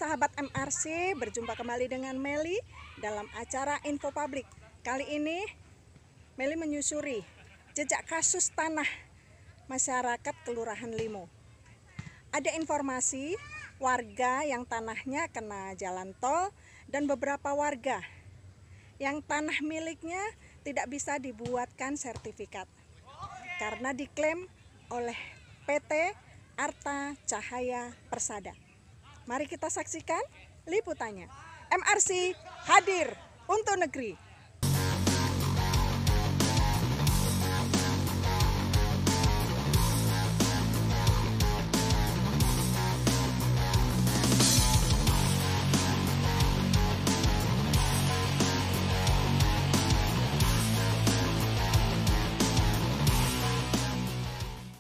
sahabat MRC, berjumpa kembali dengan Meli dalam acara Info Publik. Kali ini Meli menyusuri jejak kasus tanah masyarakat Kelurahan Limo. Ada informasi warga yang tanahnya kena jalan tol dan beberapa warga yang tanah miliknya tidak bisa dibuatkan sertifikat karena diklaim oleh PT Arta Cahaya Persada. Mari kita saksikan liputannya. MRC hadir untuk negeri.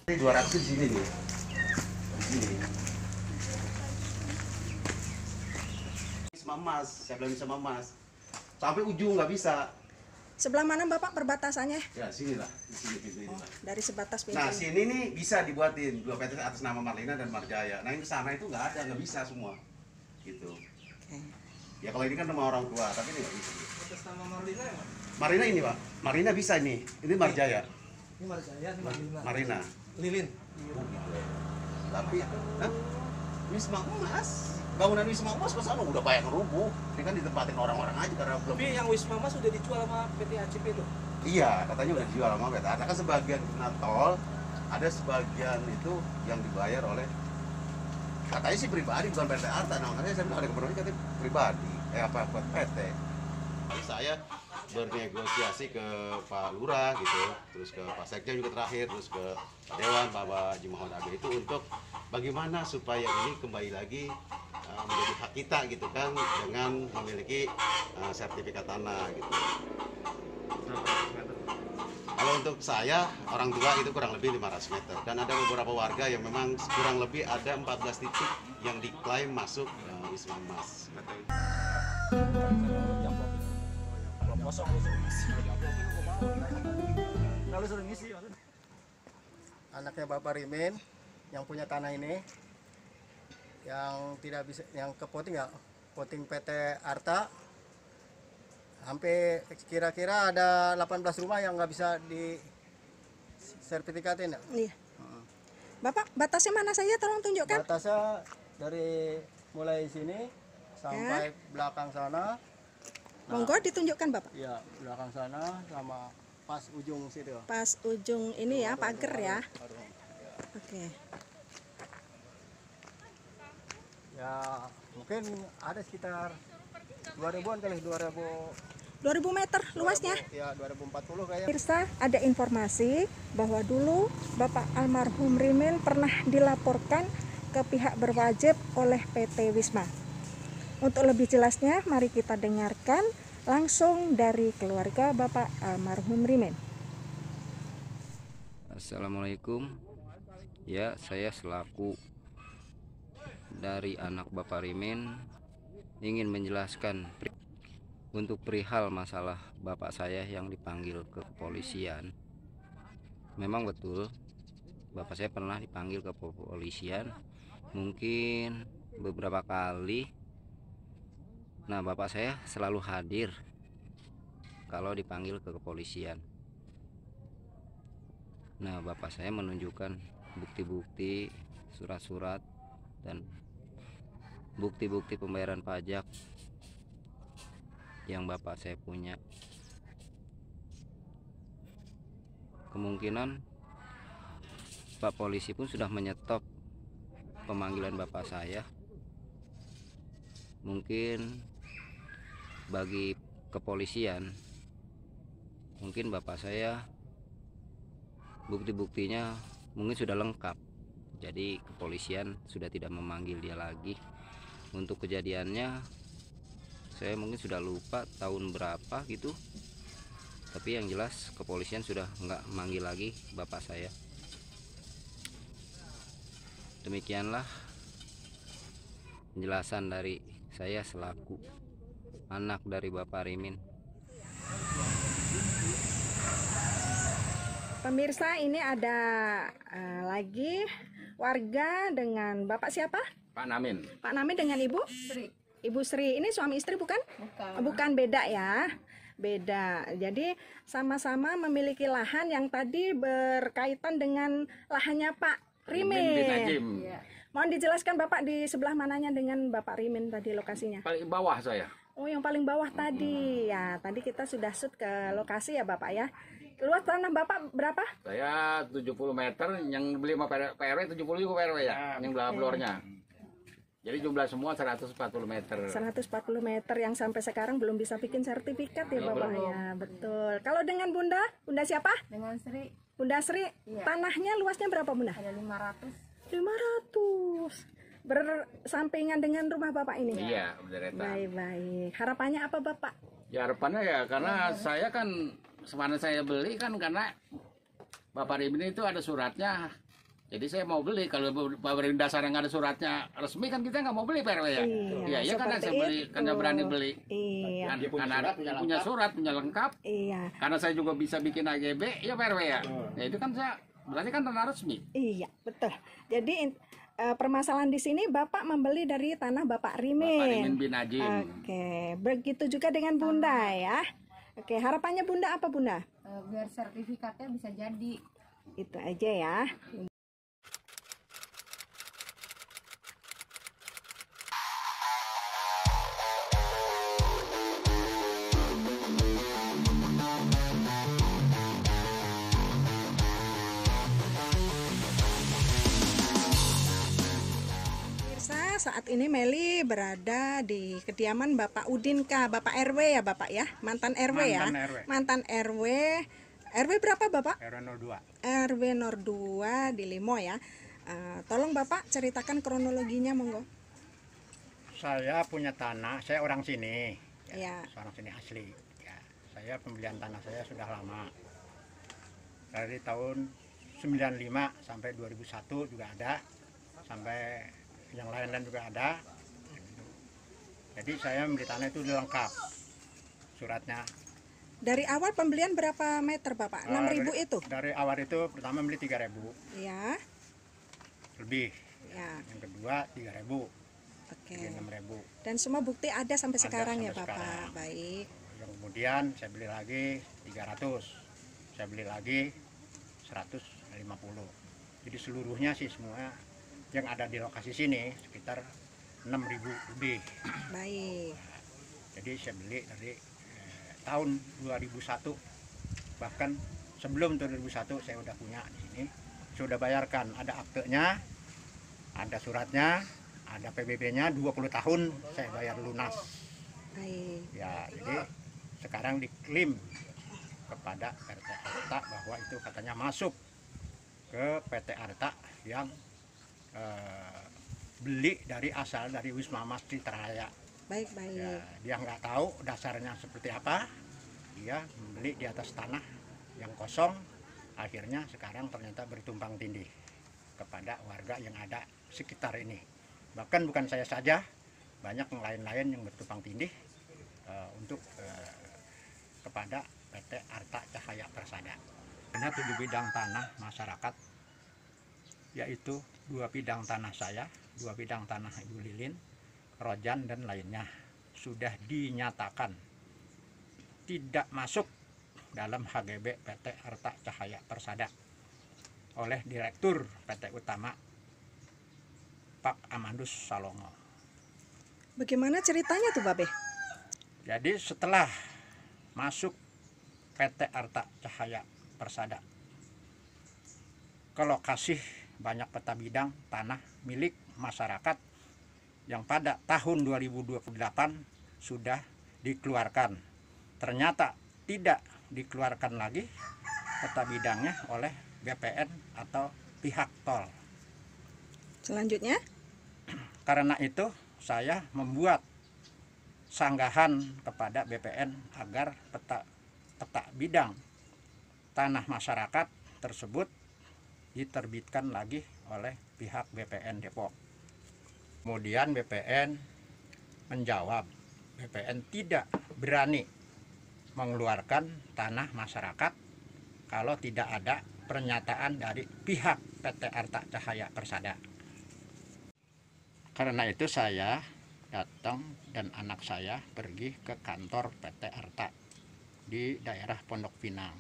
Ini 200 di sini nih. Di sini. Sama Mas, saya bilang sama Mas. Sampai ujung nggak bisa. Sebelah mana Bapak perbatasannya? Ya, sinilah, di sini pintu ini. Dari sebatas pintu. Nah, sini nih bisa dibuatin dua PT atas nama Marlina dan Marjaya. Nah, ini sana itu nggak ada, nggak bisa semua. Gitu. Ya kalau ini kan nama orang tua, tapi ini nggak bisa. Atas nama Marlina ya, Pak? Marlina ini, Pak. Marlina bisa ini. Ini Marjaya. Ini Marjaya, ini Marlina. Marlina. Lilin. Tapi, Wisma Emas. Bangunan Wisma Emas pas udah banyak rubuh. Ini kan ditempatin orang-orang aja karena belum. Tapi yang Wisma Mas sudah dijual sama PT ACP itu. Iya, katanya udah dijual sama PT. Ada kan sebagian kena tol, ada sebagian itu yang dibayar oleh katanya sih pribadi, bukan PT Arta. Nah, makanya saya bilang ada keperluan katanya pribadi. Buat PT. Saya bernegosiasi ke Pak Lurah gitu, terus ke Pak Sekjen juga terakhir, terus ke Pak Dewan, Pak Jumahon Abi itu untuk bagaimana supaya ini kembali lagi menjadi hak kita gitu kan, dengan memiliki sertifikat tanah gitu. Kalau untuk saya, orang tua itu kurang lebih 500 meter. Dan ada beberapa warga yang memang kurang lebih ada 14 titik yang diklaim masuk Wisma Emas. Anaknya Bapak Rimin yang punya tanah ini, yang tidak bisa, yang ke voting ya, voting PT Arta, hampir kira-kira ada 18 rumah yang nggak bisa di sertifikatin ya. Iya. Bapak, batasnya mana saja tolong tunjukkan. Batasnya dari mulai sini sampai belakang sana. Monggo ditunjukkan Bapak. Ya, belakang sana sama pas ujung situ. Pas ujung ini ya, pagar ya. Oke. Ya, mungkin ada sekitar 2000-an kali, 2000 meter luasnya. Ya, 2040 kayaknya. Pemirsa, ada informasi bahwa dulu Bapak almarhum Rimin pernah dilaporkan ke pihak berwajib oleh PT Wisma. Untuk lebih jelasnya, mari kita dengarkan langsung dari keluarga Bapak almarhum Rimin. Assalamualaikum. Ya, saya selaku dari anak Bapak Rimin ingin menjelaskan untuk perihal masalah bapak saya yang dipanggil ke kepolisian. Memang betul, bapak saya pernah dipanggil ke kepolisian, mungkin beberapa kali. Nah, bapak saya selalu hadir kalau dipanggil ke kepolisian. Nah, bapak saya menunjukkan bukti-bukti, surat-surat, dan bukti-bukti pembayaran pajak yang bapak saya punya. Kemungkinan Pak polisi pun sudah menyetop pemanggilan bapak saya. Mungkin bagi kepolisian, mungkin bapak saya bukti-buktinya mungkin sudah lengkap, jadi kepolisian sudah tidak memanggil dia lagi. Untuk kejadiannya saya mungkin sudah lupa tahun berapa gitu, tapi yang jelas kepolisian sudah nggak manggil lagi bapak saya. Demikianlah penjelasan dari saya selaku anak dari Bapak Rimin. Pemirsa, ini ada lagi warga dengan Bapak siapa? Pak Namin. Pak Namin dengan Ibu? Sri. Ibu Sri. Ini suami istri bukan? Bukan. Bukan, beda ya. Beda. Jadi sama-sama memiliki lahan yang tadi berkaitan dengan lahannya Pak Rimin. Bin Najim. Iya. Mohon dijelaskan Bapak di sebelah mananya dengan Bapak Rimin tadi lokasinya. Paling bawah saya. Oh, yang paling bawah tadi. Ya, tadi kita sudah shoot ke lokasi ya Bapak ya. Luas tanah Bapak berapa? Saya 70 meter, yang beli sama PRW 70 juga PRW ya, yang belah floornya. Jadi jumlah semua 140 meter. 140 meter yang sampai sekarang belum bisa bikin sertifikat ya Bapak ya. Betul. Kalau dengan Bunda siapa? Dengan Sri Bunda Sri, Iya. tanahnya luasnya berapa Bunda? ada 500. 500. Bersampingan dengan rumah Bapak ini. Iya, berderet. Baik. Harapannya apa Bapak? Ya harapannya ya, karena saya kan semana saya beli kan karena Bapak Rimin itu ada suratnya. Jadi saya mau beli, kalau Bapak Rimin dasarnya nggak ada suratnya resmi kan kita nggak mau beli PRW ya. Iya karena saya beli, karena berani beli. Iya. Kan, karena punya surat, punya lengkap. Iya. Karena saya juga bisa bikin AGB, ya PRW ya. Ya itu kan saya berarti kan tanah resmi. Iya, betul. Jadi permasalahan di sini Bapak membeli dari tanah Bapak Rimin. Bapak Rimin bin Najim. Oke, begitu juga dengan Bunda ya. Oke, harapannya Bunda apa Bunda? Biar sertifikatnya bisa jadi. Itu aja ya. Saat ini Meli berada di kediaman Bapak Udinka, Bapak RW ya Bapak ya, mantan RW ya, mantan RW. RW berapa Bapak? RW 02. RW 02 di Limo ya. Tolong Bapak ceritakan kronologinya monggo. Saya punya tanah, saya orang sini, Ya. orang sini asli. Ya, saya pembelian tanah saya sudah lama, dari tahun 95 sampai 2001 juga ada, sampai yang lain-lain juga ada. Jadi saya membeli tanah itu udah lengkap suratnya. Dari awal pembelian berapa meter Bapak? 6.000 itu? Dari awal itu pertama beli 3.000 Ya. lebih, Ya. yang kedua 3.000, Oke. jadi 6.000. Dan semua bukti ada sampai Ada sekarang ya sampai Bapak. sekarang. Baik. Yang kemudian saya beli lagi 300, saya beli lagi 150. Jadi seluruhnya sih semua yang ada di lokasi sini sekitar 6.000 lebih. Baik. Jadi saya beli dari tahun 2001, bahkan sebelum 2001 saya udah punya di sini, sudah bayarkan, ada aktenya, ada suratnya, ada PBB-nya 20 tahun saya bayar lunas. Baik. Ya, jadi sekarang diklaim kepada PT Arta bahwa itu katanya masuk ke PT Arta yang beli dari asal dari Wisma Mas Citraya. Baik. Ya, dia nggak tahu dasarnya seperti apa. Dia membeli di atas tanah yang kosong. Akhirnya sekarang ternyata bertumpang tindih kepada warga yang ada sekitar ini. Bahkan bukan saya saja, banyak yang lain-lain yang bertumpang tindih untuk kepada PT Arta Cahaya Persada. Ada 7 bidang tanah masyarakat, yaitu 2 bidang tanah saya, 2 bidang tanah Ibu Lilin, Rojan dan lainnya sudah dinyatakan tidak masuk dalam HGB PT Arta Cahaya Persada oleh Direktur PT Utama Pak Amandus Salongo. Bagaimana ceritanya tuh Babe? Jadi setelah masuk PT Arta Cahaya Persada ke lokasi banyak peta bidang tanah milik masyarakat yang pada tahun 2028 sudah dikeluarkan. Ternyata tidak dikeluarkan lagi peta bidangnya oleh BPN atau pihak tol. Selanjutnya? Karena itu saya membuat sanggahan kepada BPN agar peta bidang tanah masyarakat tersebut diterbitkan lagi oleh pihak BPN Depok. Kemudian BPN menjawab, BPN tidak berani mengeluarkan tanah masyarakat kalau tidak ada pernyataan dari pihak PT Arta Cahaya Persada. Karena itu saya datang dan anak saya pergi ke kantor PT Arta di daerah Pondok Pinang.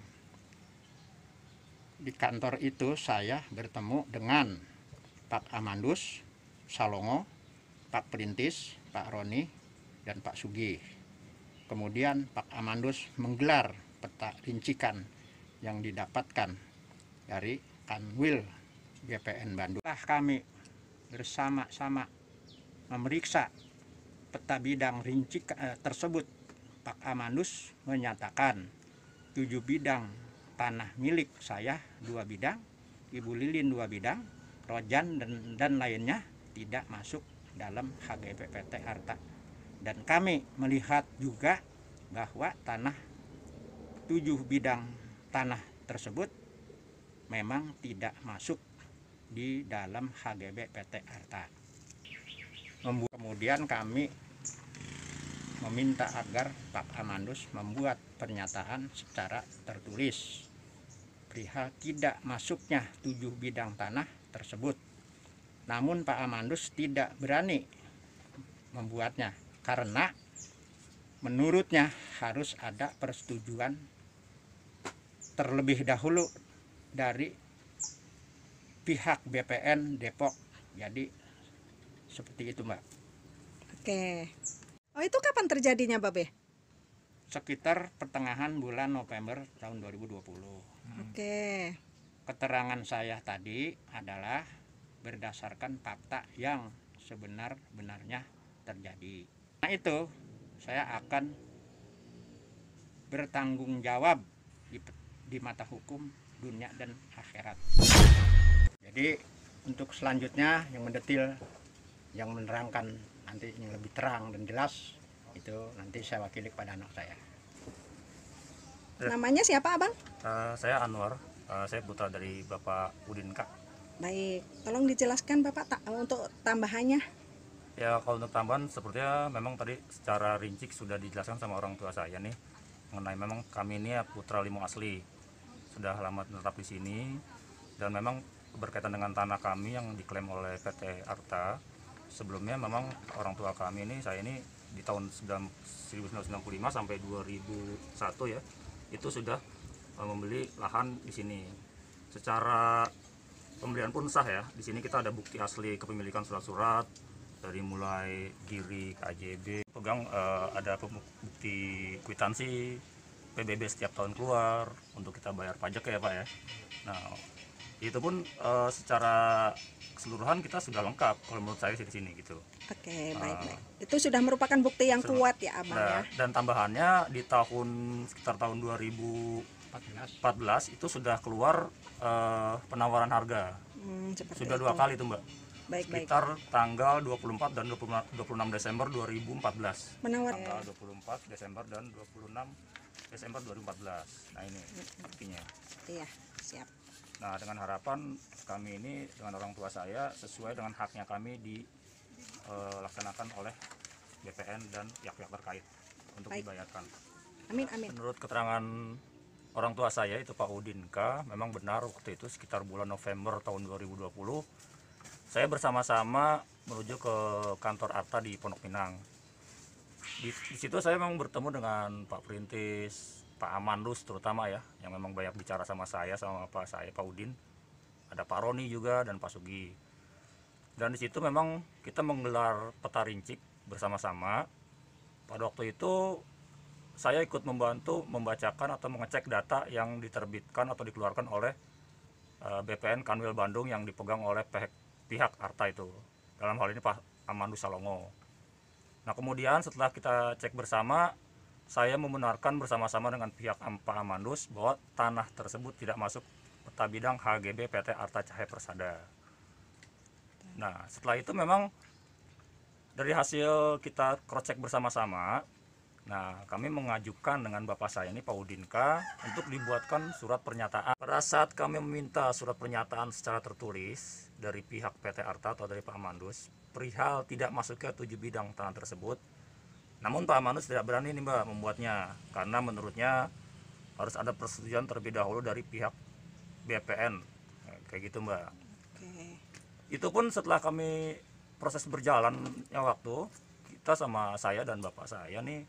Di kantor itu saya bertemu dengan Pak Amandus Salongo, Pak Perintis, Pak Roni, dan Pak Sugi. Kemudian Pak Amandus menggelar peta rincikan yang didapatkan dari Kanwil BPN Bandung. Kami bersama-sama memeriksa peta bidang rincikan tersebut. Pak Amandus menyatakan 7 bidang tanah milik saya 2 bidang, Ibu Lilin 2 bidang, Rojan dan lainnya tidak masuk dalam HGB PT Arta. Dan kami melihat juga bahwa 7 bidang tanah tersebut memang tidak masuk di dalam HGB PT Arta. Kemudian kami meminta agar Pak Amandus membuat pernyataan secara tertulis perihal tidak masuknya 7 bidang tanah tersebut. Namun Pak Amandus tidak berani membuatnya karena menurutnya harus ada persetujuan terlebih dahulu dari pihak BPN Depok. Jadi seperti itu, Mbak. Oke. Oh, itu kapan terjadinya, Babe? Sekitar pertengahan bulan November tahun 2020. Oke. Keterangan saya tadi adalah berdasarkan fakta yang sebenar-benarnya terjadi. Nah, itu saya akan bertanggung jawab di mata hukum dunia dan akhirat. Jadi untuk selanjutnya yang mendetil, yang menerangkan nanti yang lebih terang dan jelas, itu nanti saya wakili kepada anak saya. Namanya siapa, Abang? Saya Anwar, saya putra dari Bapak Udinka. Baik, tolong dijelaskan Bapak untuk tambahannya. Ya, kalau untuk tambahan sepertinya memang tadi secara rinci sudah dijelaskan sama orang tua saya nih, mengenai memang kami ini putra Limo asli, sudah lama menetap di sini, dan memang berkaitan dengan tanah kami yang diklaim oleh PT Arta. Sebelumnya memang orang tua kami ini, saya ini di tahun 1995 sampai 2001 ya, itu sudah membeli lahan di sini. Secara pembelian pun sah ya. Di sini kita ada bukti asli kepemilikan surat-surat dari mulai GIRI, KJB, pegang ada bukti kwitansi PBB setiap tahun keluar untuk kita bayar pajak ya Pak ya. Nah, itu pun secara keseluruhan kita sudah lengkap kalau menurut saya sih di sini gitu. Oke, baik. Itu sudah merupakan bukti yang kuat ya Abang ya. Dan tambahannya di sekitar tahun 2014 itu sudah keluar penawaran harga. Sudah itu. 2 kali itu Mbak. Sekitar tanggal 24 dan 26 Desember 2014. Tanggal 24 Desember dan 26 Desember 2014. Nah ini buktinya. Iya, siap. Nah dengan harapan kami ini dengan orang tua saya sesuai dengan haknya kami dilaksanakan oleh BPN dan pihak-pihak terkait untuk dibayarkan. Amin. Menurut keterangan orang tua saya itu Pak Udinka, memang benar waktu itu sekitar bulan November tahun 2020 saya bersama-sama menuju ke kantor Arta di Pondok Pinang. Di situ saya memang bertemu dengan Pak Perintis, Pak Amandus terutama ya, yang memang banyak bicara sama saya, sama Pak Udin. Ada Pak Roni juga dan Pak Sugi. Dan di situ memang kita menggelar peta rincik bersama-sama. Pada waktu itu saya ikut membantu membacakan atau mengecek data yang diterbitkan atau dikeluarkan oleh BPN Kanwil Bandung yang dipegang oleh pihak Arta itu. Dalam hal ini Pak Amandus Salongo. Nah kemudian setelah kita cek bersama, saya membenarkan bersama-sama dengan pihak Pak Amandus bahwa tanah tersebut tidak masuk peta bidang HGB PT Arta Cahaya Persada. Nah setelah itu memang dari hasil kita cross-check bersama-sama, nah kami mengajukan dengan Bapak saya ini Pak Udinka untuk dibuatkan surat pernyataan. Pada saat kami meminta surat pernyataan secara tertulis dari pihak PT Arta atau dari Pak Amandus perihal tidak masuknya 7 bidang tanah tersebut, namun Pak Amandus tidak berani nih Mbak membuatnya karena menurutnya harus ada persetujuan terlebih dahulu dari pihak BPN kayak gitu Mbak. Itu pun setelah kami proses berjalannya waktu, kita sama saya dan bapak saya nih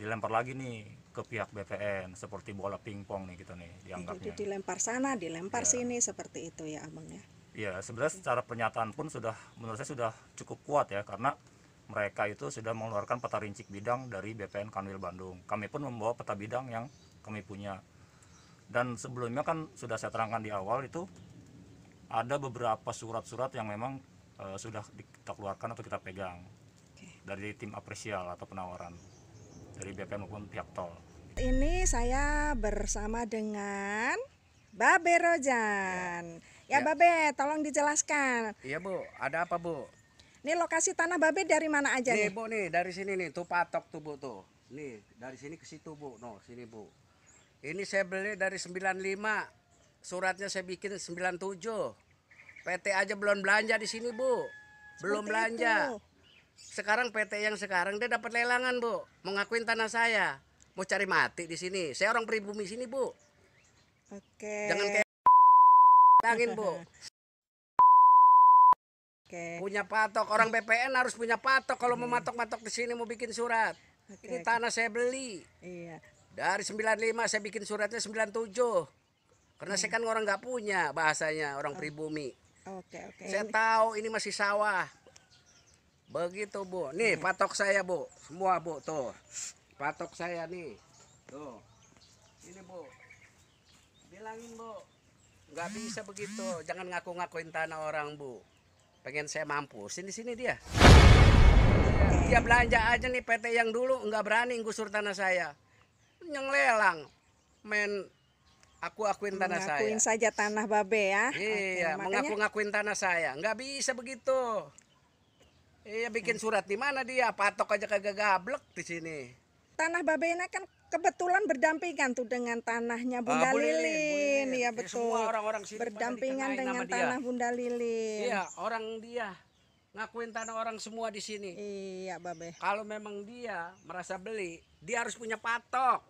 dilempar lagi nih ke pihak BPN seperti bola pingpong nih kita nih dianggapnya. Jadi dilempar sana, dilempar Ya. sini seperti itu ya abang ya. Iya, sebenarnya secara pernyataan pun sudah menurut saya sudah cukup kuat ya, karena mereka itu sudah mengeluarkan peta rincik bidang dari BPN Kanwil Bandung. Kami pun membawa peta bidang yang kami punya. Dan sebelumnya kan sudah saya terangkan di awal itu ada beberapa surat-surat yang memang sudah kita keluarkan atau kita pegang dari tim apresial atau penawaran dari BPN maupun pihak tol. Ini saya bersama dengan Babe Rojan. Ya, Babe, tolong dijelaskan. Iya Bu, ada apa Bu? Ini lokasi tanah Babe dari mana aja Nih nih? Bu nih, dari sini nih, tuh patok tuh Bu tuh. Nih, dari sini ke situ Bu, no sini Bu. Ini saya beli dari 95, suratnya saya bikin 97. PT aja belum belanja di sini Bu, belum Seperti belanja. itu. Sekarang PT yang sekarang dia dapat lelangan Bu, mau ngakuin tanah saya. Mau cari mati di sini. Saya orang pribumi sini Bu. Oke. Jangan kayak langin Bu. Oke. Punya patok, orang BPN harus punya patok kalau mau matok-matok di sini mau bikin surat. Ini tanah saya beli. Iya. Dari 95 saya bikin suratnya 97. Karena saya kan orang nggak punya bahasanya, orang pribumi. Oke. Saya tahu ini masih sawah. Begitu Bu. Nih patok saya Bu. Semua Bu tuh. Patok saya nih. Tuh. Ini Bu. Bilangin Bu. Nggak bisa begitu. Jangan ngaku-ngakuin tanah orang Bu. Pengen saya mampus. Sini dia. Dia belanja aja nih PT yang dulu nggak berani gusur tanah saya. Yang lelang. Men akuin tanah saya. Mengakuin saja tanah Babe ya. Iya, Oke, makanya mengaku-ngakuin tanah saya. Nggak bisa begitu. Iya, bikin surat di mana dia? Patok aja kagak gablek di sini. tanah Babe ini kan kebetulan berdampingan tuh dengan tanahnya Bunda Bu Lilin, Bu Lilin. Lilin. Iya Ya, betul. semua orang-orang sini pada Berdampingan dikenain dengan nama dia. tanah Bunda Lilin. Iya, orang dia ngakuin tanah orang semua di sini. Iya, Babe. Kalau memang dia merasa beli, dia harus punya patok.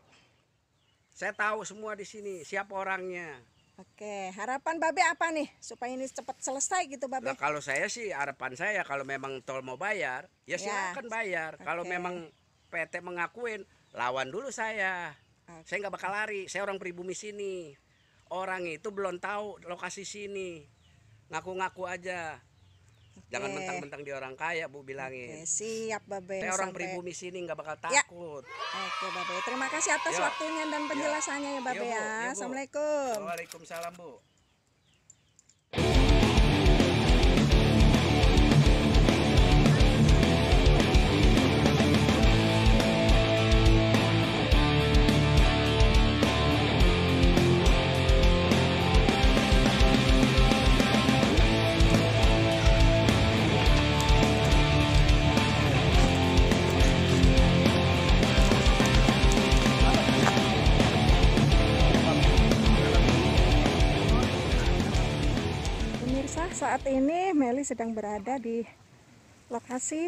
Saya tahu semua di sini siapa orangnya. Oke, harapan Babe apa nih supaya ini cepat selesai gitu Babe? Nah, kalau saya sih harapan saya kalau memang tol mau bayar, ya silakan bayar. Kalau Oke. memang PT mengakuin, lawan dulu saya. Saya nggak bakal lari. Saya orang pribumi sini. Orang itu belum tahu lokasi sini. Ngaku-ngaku aja. Jangan mentang-mentang dia orang kaya, Bu bilangin. Oke, siap Babe. Saya orang Sampai- pribumi sini nggak bakal Ya. takut. Oke Babe, terima kasih atas Ya. waktunya dan penjelasannya ya Babe Ya, Bu. ya. Ya, Bu. Assalamualaikum. Waalaikumsalam Bu. Pemirsa, saat ini Meli sedang berada di lokasi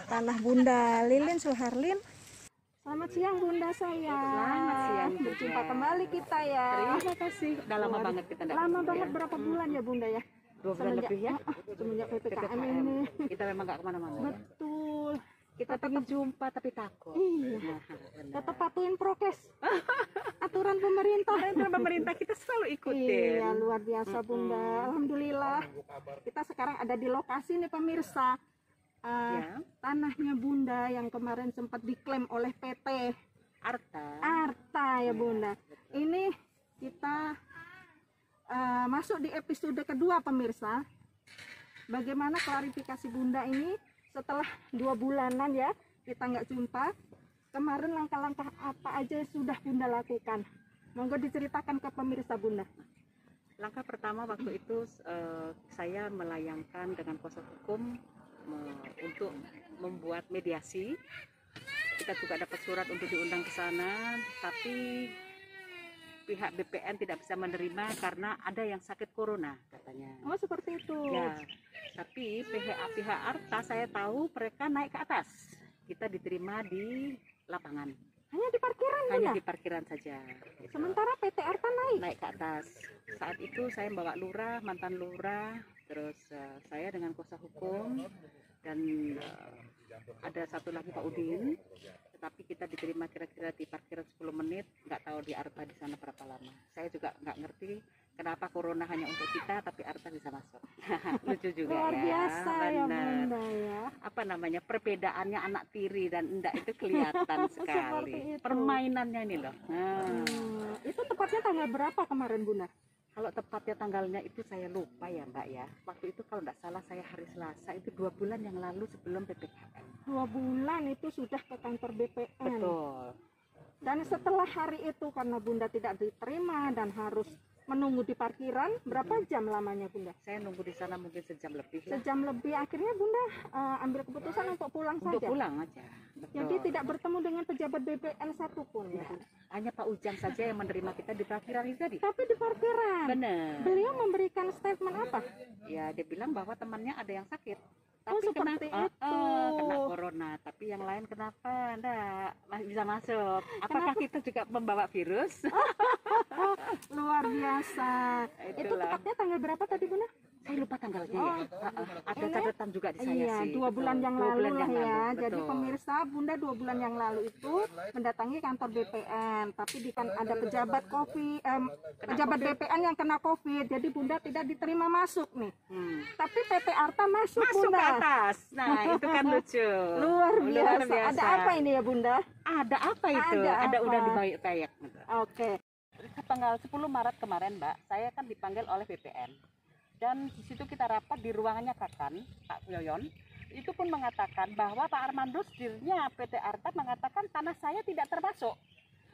tanah Bunda Lilin Suharlin. Selamat siang Bunda saya. Selamat siang. Berjumpa kembali kita ya. Terima kasih. Udah lama banget kita nggak Lama ketemu banget ya. berapa bulan ya Bunda ya? 2 bulan lebih ya. Semenjak PPKM PPKM. ini. Kita memang nggak kemana-mana. Betul. Kita pengen jumpa tapi takut. Iya. Nah, benar. Tetap patuhin prokes. Aturan pemerintah. Aturan pemerintah kita selalu ikutin. Iya, luar biasa Bunda. Alhamdulillah. Kita sekarang ada di lokasi nih pemirsa. Ya. Tanahnya Bunda yang kemarin sempat diklaim oleh PT Arta. ya Bunda. Ini kita masuk di episode kedua pemirsa. Bagaimana klarifikasi Bunda ini setelah 2 bulanan ya kita nggak jumpa. Kemarin langkah-langkah apa aja sudah Bunda lakukan? Monggo diceritakan ke pemirsa Bunda. Langkah pertama waktu itu saya melayangkan dengan kuasa hukum untuk membuat mediasi. Kita juga dapat surat untuk diundang ke sana, tapi pihak BPN tidak bisa menerima karena ada yang sakit corona katanya. Oh seperti itu. Ya, tapi pihak Arta saya tahu mereka naik ke atas. Kita diterima di lapangan. Hanya di parkiran Hanya Bunda? di parkiran saja. Sementara PT Arta naik naik ke atas. Saat itu saya bawa lurah, mantan lurah, terus saya dengan kuasa hukum, dan ada satu lagi Pak Udin. Tetapi kita diterima kira-kira di parkiran 10 menit, nggak tahu di Arta di sana berapa lama. Saya juga nggak ngerti kenapa corona hanya untuk kita, tapi Arta bisa masuk. Lucu juga. Luar ya. biasa ya Benar. Bunda ya. Apa namanya, perbedaannya anak tiri dan endak itu kelihatan Seperti sekali. itu. Permainannya ini loh. Itu tepatnya tanggal berapa kemarin Bunda? Kalau tepatnya tanggalnya itu saya lupa ya Mbak ya. Waktu itu kalau tidak salah saya hari Selasa, itu 2 bulan yang lalu sebelum PPKM. 2 bulan itu sudah ke kantor BPN. Betul. Dan setelah hari itu karena Bunda tidak diterima dan harus menunggu di parkiran, berapa jam lamanya Bunda? Saya nunggu di sana mungkin sejam lebih. Sejam lebih, akhirnya Bunda ambil keputusan untuk pulang Untuk saja. pulang aja. Betul. Jadi tidak bertemu dengan pejabat BPN satupun ya. Hanya Pak Ujang saja yang menerima kita di parkiran itu tadi. Tapi di parkiran. Benar. Beliau memberikan statement apa? Ya dia bilang bahwa temannya ada yang sakit. Oh, Tapi seperti kena, itu. kena corona. Tapi yang lain kenapa? Enggak, masih bisa masuk. Apakah kita juga membawa virus? Luar biasa. Itu Itulah. tepatnya tanggal berapa tadi Bunda? Saya lupa tanggalnya ya. Ada Ini? catatan juga di saya Iya, sih. 2 bulan Betul. yang 2 lalu bulan lah yang ya. lalu, Jadi betul. pemirsa, Bunda 2 bulan yang lalu itu mendatangi kantor BPN, tapi ada pejabat pejabat BPN yang kena COVID. Jadi Bunda tidak diterima masuk nih. Tapi PT Arta masuk Masuk Bunda. ke atas. Nah, itu kan lucu. Luar biasa. Ada apa ini ya Bunda? Ada apa itu? Ada Ada apa? udah dibayar. Oke. Tanggal 10 Maret kemarin, Mbak, saya kan dipanggil oleh BPN. Dan di situ kita rapat di ruangannya Kakan, Pak Yoyon. Itu pun mengatakan bahwa Pak Armandus, dirnya PT Arta mengatakan tanah saya tidak termasuk.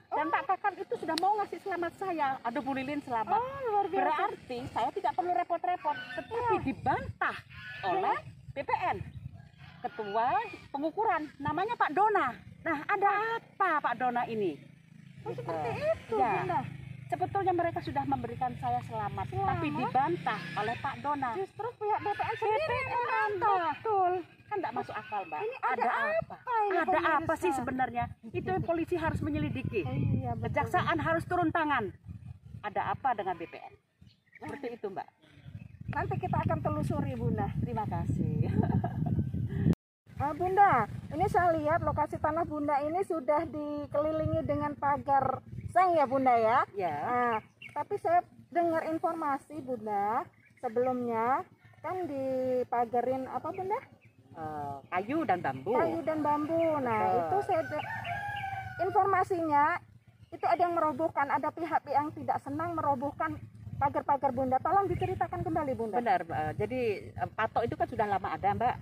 Dan Pak Kakan itu sudah mau ngasih selamat saya. Ada Bu Lilin selamat. Luar biasa. Berarti saya tidak perlu repot-repot. Tetapi dibantah oleh BPN. Ketua pengukuran, namanya Pak Dona. Nah, ada apa Pak Dona ini? Seperti itu Ya. Bunda. Sebetulnya mereka sudah memberikan saya selamat, tapi dibantah oleh Pak Dona. Justru pihak BPN sendiri yang membantah. Betul. Kan tidak masuk akal, Mbak. Ini ada apa ini, Ada apa pemirsa? sih sebenarnya? Itu yang polisi harus menyelidiki. Iya, betul. Kejaksaan harus turun tangan. Ada apa dengan BPN? Seperti itu, Mbak. Nanti kita akan telusuri Bunda. Terima kasih. Bunda, ini saya lihat lokasi tanah Bunda ini sudah dikelilingi dengan pagar seng ya Bunda ya. Ya. Tapi saya dengar informasi Bunda, sebelumnya kan dipagarin apa Bunda? Kayu dan bambu. Kayu dan bambu. Nah, Betul. itu saya informasinya itu ada yang merobohkan, ada pihak yang tidak senang merobohkan pagar-pagar Bunda. Tolong diceritakan kembali Bunda. Benar, jadi patok itu kan sudah lama ada Mbak.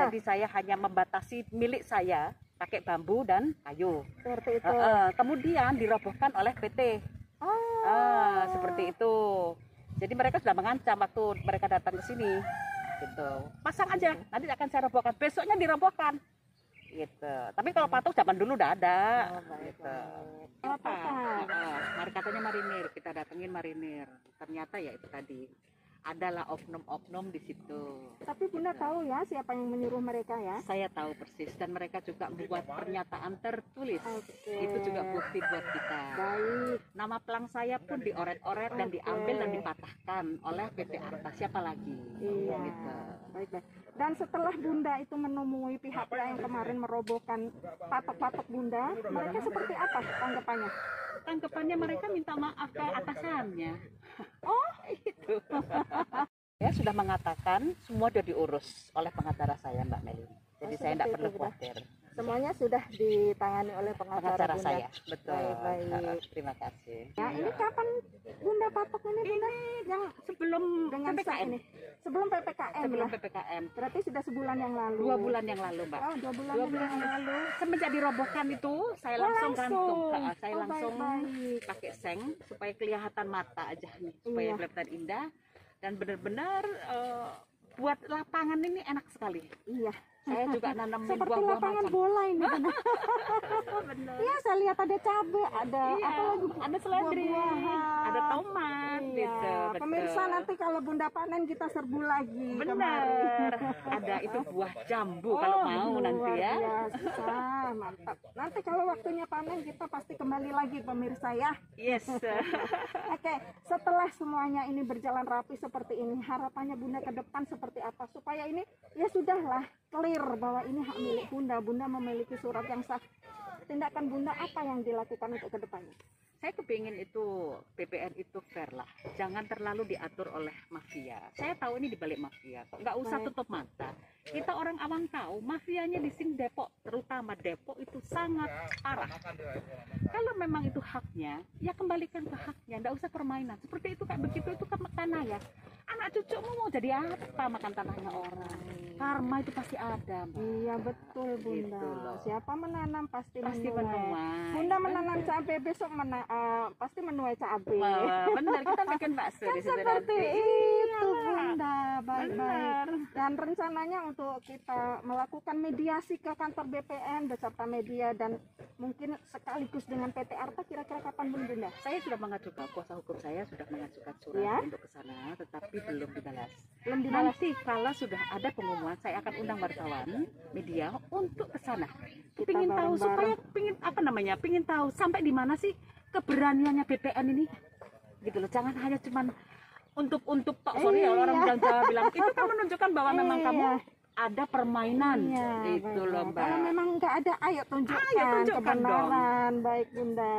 Jadi saya hanya membatasi milik saya pakai bambu dan kayu. Seperti itu. Kemudian dirobohkan oleh PT. Seperti itu. Jadi mereka sudah mengancam waktu mereka datang ke sini. Gitu. Pasang aja, nanti akan saya robohkan. Besoknya dirobohkan. Gitu. Tapi kalau patok zaman dulu udah ada. Gitu. Mari katanya marinir, kita datengin marinir. Ternyata ya itu tadi adalah oknum-oknum di situ. Tapi Bunda tahu ya siapa yang menyuruh mereka ya? Saya tahu persis dan mereka juga membuat pernyataan tertulis. Itu juga bukti buat kita. Baik. Nama pelang saya pun dioret-oret dan diambil dan dipatahkan oleh PT Arta. Siapa lagi? Iya. Gitu. Baik. Dan setelah Bunda itu menemui pihak-pihak yang kemarin merobohkan patok-patok Bunda, mereka seperti apa tanggapannya? Tanggapannya mereka minta maaf ke atasannya. Oh, itu. Saya sudah mengatakan semua sudah diurus oleh pengacara saya Mbak Meli. Jadi saya tidak perlu khawatir. Semuanya sudah ditangani oleh pengacara Bunda. saya. Betul. Baik. Terima kasih. Ya, ini kapan Bunda patok ini Bunda? Yang sebelum dengan PPKM ini. Sebelum PPKM. Sebelum ya? PPKM. Berarti sudah sebulan yang lalu. 2 bulan yang lalu, Mbak. Oh, 2 bulan, 2 bulan yang lalu. Semenjak dirobohkan itu, saya langsung gantung. Saya langsung pakai seng supaya kelihatan mata aja nih, supaya kelihatan indah dan benar-benar buat lapangan ini enak sekali. Iya. Saya juga nanam Seperti buah-buah lapangan macam. bola ini. Bener. Iya, saya lihat ada cabai, ada Iya, apa lagi? ada seledri, Buah-buahan. ada tomat, Iya, gitu. pemirsa betul. nanti kalau Bunda panen kita serbu lagi. Bener. Ada itu buah jambu kalau mau nanti ya. Biasa, mantap. Nanti kalau waktunya panen kita pasti kembali lagi pemirsa ya. Yes. Oke, setelah semuanya ini berjalan rapi seperti ini, harapannya Bunda ke depan seperti apa supaya ini ya sudahlah clear bahwa ini hak milik Bunda. Bunda memiliki surat yang sah. Tindakan Bunda apa yang dilakukan untuk ke depannya? Saya kepingin itu PPN itu fair lah, jangan terlalu diatur oleh mafia. Saya tahu ini dibalik mafia, nggak usah Baik. tutup mata. Kita orang awam tahu mafianya di sini Depok, terutama Depok itu sangat parah. Kalau memang itu haknya, ya kembalikan ke haknya, nggak usah permainan. Seperti itu kayak begitu itu kan tanah ya. Anak cucumu mau jadi apa makan tanahnya orang? Karma itu pasti ada, Mbak. Iya betul Bunda. Gitu loh. Siapa menanam pasti Pasti menuai. menuai. Bunda menanam cabai besok pasti menuai cabai. Benar, kita bikin bakso Kan di situ seperti nanti. itu Bunda. Baik-baik. Benar. Dan rencananya untuk kita melakukan mediasi ke kantor BPN beserta media dan mungkin sekaligus dengan PT Arta kira-kira kapan Bunda? Saya sudah mengajukan, kuasa hukum saya sudah mengajukan surat Ya. untuk ke sana, tetapi belum dibalas. Belum dibalas. Nanti kalau sudah ada pengumuman, saya akan undang wartawan, media untuk ke sana. Kita Pingin tahu supaya bareng-bareng. pingin tahu sampai di mana sih keberaniannya BPN ini, gitu loh. Jangan hanya cuman untuk tok, sorry ya orang bilang itu kan menunjukkan bahwa memang Iya. kamu ada permainan, Iya, itu loh baik-baik. Mbak. Kalau memang nggak ada, ayo tunjukkan, kebenaran. Baik Bunda.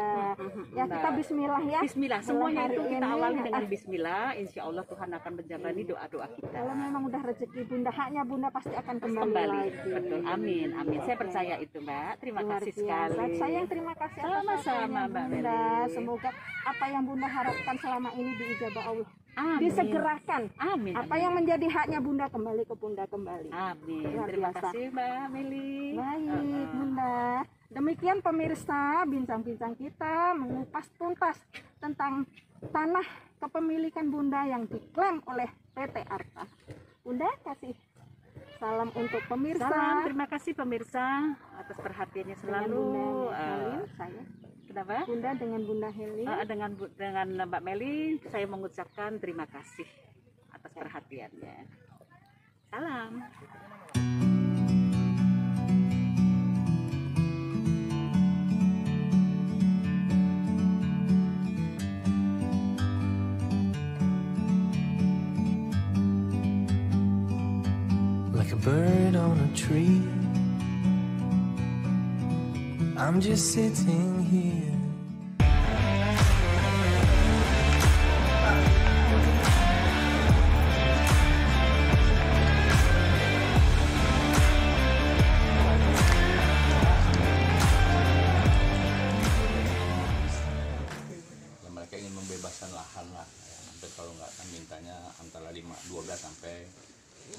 Ya kita Bismillah ya. Bismillah, Mulai semuanya hari itu kita ini, awali dengan Bismillah. Insya Allah Tuhan akan menjabani doa-doa kita. Kalau memang udah rezeki Bunda, haknya Bunda pasti akan kembali, Kembali, lagi. betul. Amin, amin. Saya Oke. percaya itu, Mbak. Terima Luar kasih biasa. sekali. Sayang terima kasih atas Sama-sama, waktunya, Mbak Bunda. Meli. Semoga apa yang Bunda harapkan selama ini diijabah Allah. Amin. Disegerakan. Amin. Apa yang menjadi haknya Bunda kembali ke Bunda kembali. Amin. Luar Terima biasa. kasih, Mbak Meli. Baik, Bunda. Demikian pemirsa bincang-bincang kita mengupas tuntas tentang tanah kepemilikan Bunda yang diklaim oleh PT Arta. Bunda kasih salam untuk pemirsa. Salam, terima kasih pemirsa atas perhatiannya Dengan selalu. Bunda Helin, saya. Kenapa? Bunda dengan Bunda Helin. Dengan Mbak Meli, saya mengucapkan terima kasih atas perhatiannya. Salam. Like a bird on a tree, I'm just sitting here. Ya, mereka ingin membebaskan lahan lah, ya. Hampir kalau nggak kan mintanya antara 12 sampai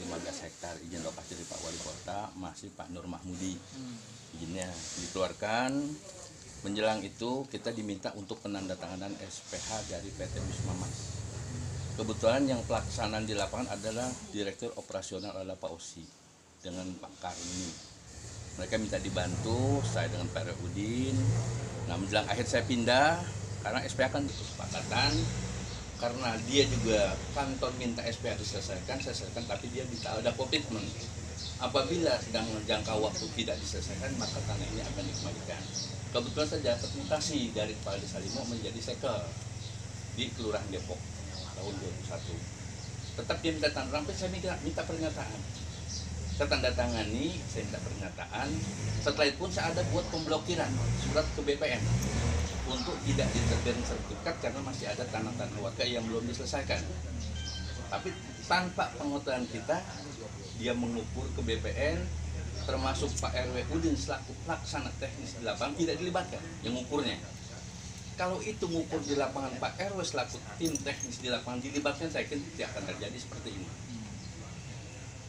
15 hektar izin lokasi dari Pak Wali Kota, masih Pak Nur Mahmudi izinnya dikeluarkan. Menjelang itu kita diminta untuk penandatanganan SPH dari PT Wisma Mas. Kebetulan yang pelaksanaan di lapangan adalah Direktur Operasional adalah Pak Osi dengan Pak Karni. Mereka minta dibantu, saya dengan Pak Udin. Nah menjelang akhir saya pindah karena SPH kan kesepakatan. Karena dia juga kantor minta SPH diselesaikan, saya selesaikan, tapi dia minta ada komitmen. Apabila sedang jangka waktu tidak diselesaikan, maka tanah ini akan dikembalikan. Kebetulan saya dapat mutasi dari Kepala Desa Limo menjadi sekel di Kelurahan Depok tahun 2001. Tetap dia minta tanda rampung, saya minta pernyataan. Saya tanda tangani, saya minta pernyataan. Setelah itu pun saya ada buat pemblokiran surat ke BPN untuk tidak diterbitkan sertifikat karena masih ada tanah-tanah warga yang belum diselesaikan. Tapi tanpa pengetahuan kita, dia mengukur ke BPN, termasuk Pak RW Udin selaku pelaksana teknis di lapangan tidak dilibatkan yang ngukurnya. Kalau itu ngukur di lapangan Pak RW selaku tim teknis di lapangan dilibatkan, saya kira tidak akan terjadi seperti ini.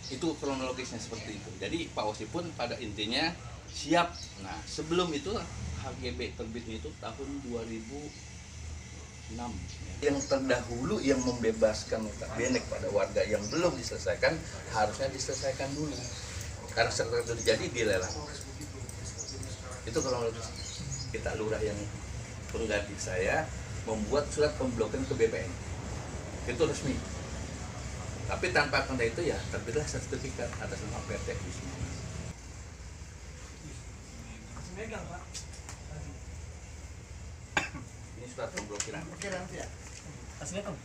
Itu kronologisnya seperti itu. Jadi Pak Osi pun pada intinya siap. Nah sebelum itu HGB terbitnya itu tahun 2006. Yang terdahulu yang membebaskan benek pada warga yang belum diselesaikan harusnya diselesaikan dulu. Karena sertifikat itu jadi dilelang. Itu kalau kita lurah yang pengganti saya membuat surat pemblokiran ke BPN. Itu resmi. Tapi tanpa tanda itu ya terbitlah sertifikat atas nama PT Wisma Mas. Megang, Pak. Ini surat pemblokiran. Ya. Assalamualaikum.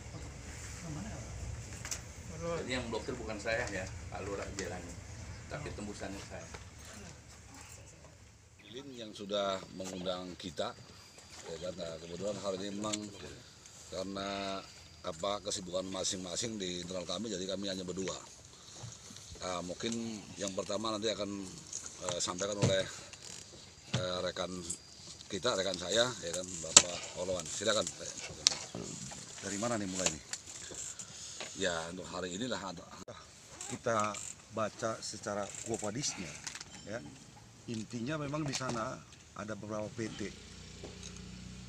Jadi yang blokir bukan saya ya, Pak Lurah Jelani, tapi tembusannya saya. Yang sudah mengundang kita, ya kan? Nah, kebetulan hari ini memang karena kesibukan masing-masing di internal kami, jadi kami hanya berdua. Nah, mungkin yang pertama nanti akan sampaikan oleh rekan saya, ya kan, Bapak Olawan. Silakan. Dari mana nih mulai nih? Ya, untuk hari inilah Kita baca secara quopadisnya, ya. Intinya memang di sana ada beberapa PT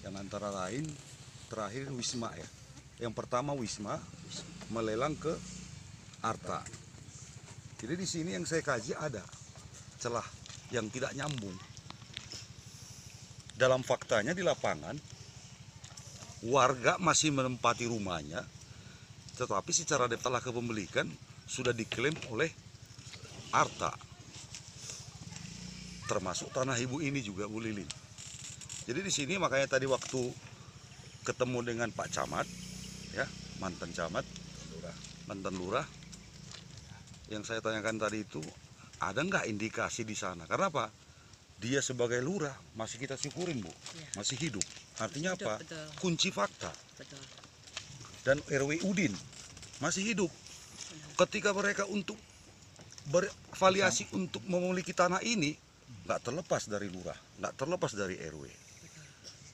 yang antara lain terakhir Wisma ya. Yang pertama Wisma melelang ke Arta. Jadi di sini yang saya kaji ada celah yang tidak nyambung. Dalam faktanya di lapangan warga masih menempati rumahnya, tetapi secara setelah kepemilikan sudah diklaim oleh Arta. Termasuk tanah ibu ini juga, Bu Lilin. Jadi di sini makanya tadi waktu ketemu dengan Pak Camat, ya, mantan Camat, mantan Lurah, yang saya tanyakan tadi itu ada nggak indikasi di sana? Karena apa? Dia sebagai Lurah masih kita syukurin, Bu, masih hidup. Artinya Hidup, apa? betul. Kunci fakta. Betul. Dan RW Udin masih hidup. Ketika mereka untuk bervariasi untuk memiliki tanah ini, nggak terlepas dari lurah, nggak terlepas dari RW.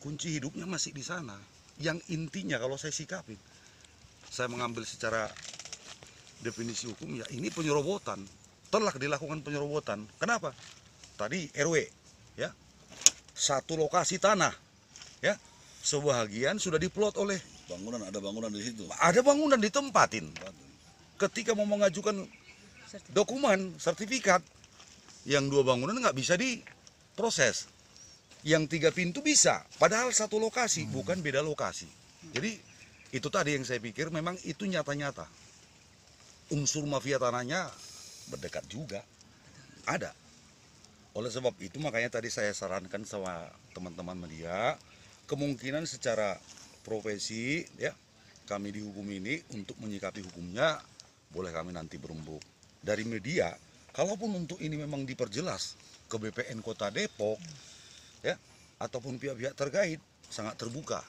Kunci hidupnya masih di sana. Yang intinya kalau saya sikapin, saya mengambil secara definisi hukum, ya ini penyerobotan. Telah dilakukan penyerobotan. Kenapa? Tadi RW, ya, satu lokasi tanah, ya, sebagian sudah diplot oleh ada bangunan di situ. Ada bangunan ditempatin. Ketika mau mengajukan dokumen sertifikat, yang 2 bangunan nggak bisa diproses, yang 3 pintu bisa, padahal satu lokasi, bukan beda lokasi. Jadi itu tadi yang saya pikir memang itu nyata-nyata. Unsur mafia tanahnya berdekat juga, ada. Oleh sebab itu makanya tadi saya sarankan sama teman-teman media, kemungkinan secara profesi, ya, kami di hukum ini untuk menyikapi hukumnya, boleh kami nanti berembuk. Dari media, kalaupun untuk ini memang diperjelas ke BPN Kota Depok, ya, ataupun pihak-pihak terkait, sangat terbuka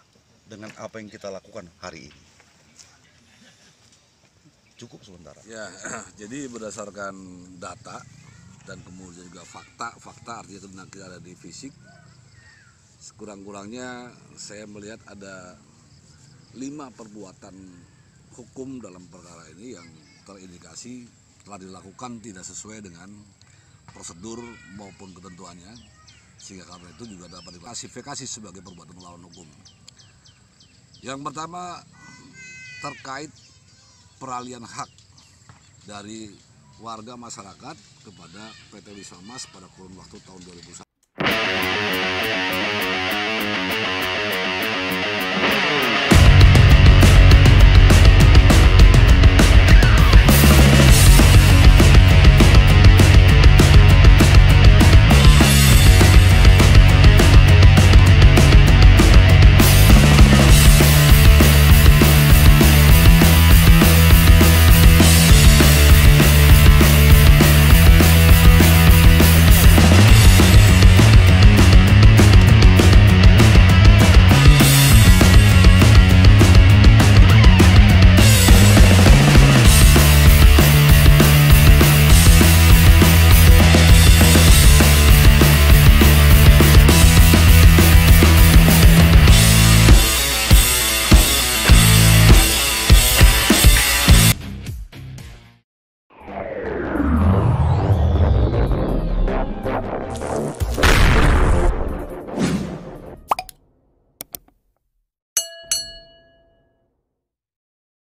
dengan apa yang kita lakukan hari ini. Cukup sementara. Ya, jadi berdasarkan data dan kemudian juga fakta artinya kita ada di fisik, sekurang-kurangnya saya melihat ada 5 perbuatan hukum dalam perkara ini yang terindikasi telah dilakukan tidak sesuai dengan prosedur maupun ketentuannya, sehingga karena itu juga dapat diklasifikasi sebagai perbuatan melawan hukum. Yang pertama terkait peralihan hak dari warga masyarakat kepada PT Wisma Mas pada kurun waktu tahun 2001.